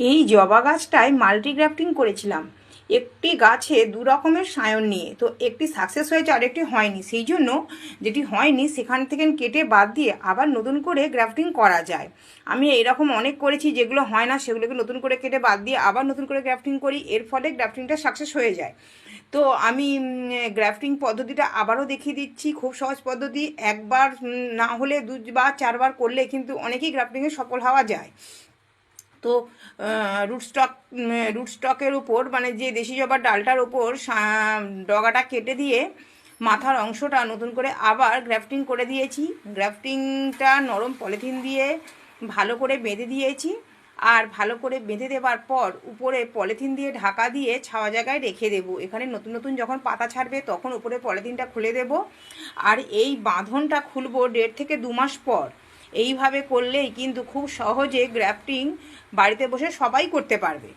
এই জবা গাছটায় মাল্টিগ্রাফটিং করেছিলাম। একটি গাছে দু রকমের সায়ন নিয়ে, তো একটি সাকসেস হয়েছে আর একটি হয়নি। সেই জন্য যেটি হয়নি সেখান থেকে কেটে বাদ দিয়ে আবার নতুন করে গ্রাফটিং করা যায়। আমি এইরকম অনেক করেছি, যেগুলো হয় না সেগুলোকে নতুন করে কেটে বাদ দিয়ে আবার নতুন করে গ্রাফটিং করি, এর ফলে গ্রাফটিংটা সাকসেস হয়ে যায়। তো আমি গ্রাফটিং পদ্ধতিটা আবারও দেখিয়ে দিচ্ছি, খুব সহজ পদ্ধতি। একবার না হলে দুবার চারবার করলে কিন্তু অনেকেই গ্রাফটিংয়ে সফল হওয়া যায়। তো রুটস্টকের উপর, মানে যে দেশি জবার ডালটার উপর ডগাটা কেটে দিয়ে মাথার অংশটা নতুন করে আবার গ্রাফটিং করে দিয়েছি। গ্রাফটিংটা নরম পলিথিন দিয়ে ভালো করে বেঁধে দিয়েছি, আর ভালো করে বেঁধে দেওয়ার পর উপরে পলিথিন দিয়ে ঢাকা দিয়ে ছাওয়া জায়গায় রেখে দেবো। এখানে নতুন নতুন যখন পাতা ছাড়বে তখন উপরে পলিথিনটা খুলে দেব, আর এই বাঁধনটা খুলবো 1.5 থেকে 2 মাস পর। এইভাবে করলেই কিন্তু খুব সহজে গ্রাফটিং বাড়িতে বসে সবাই করতে পারবে।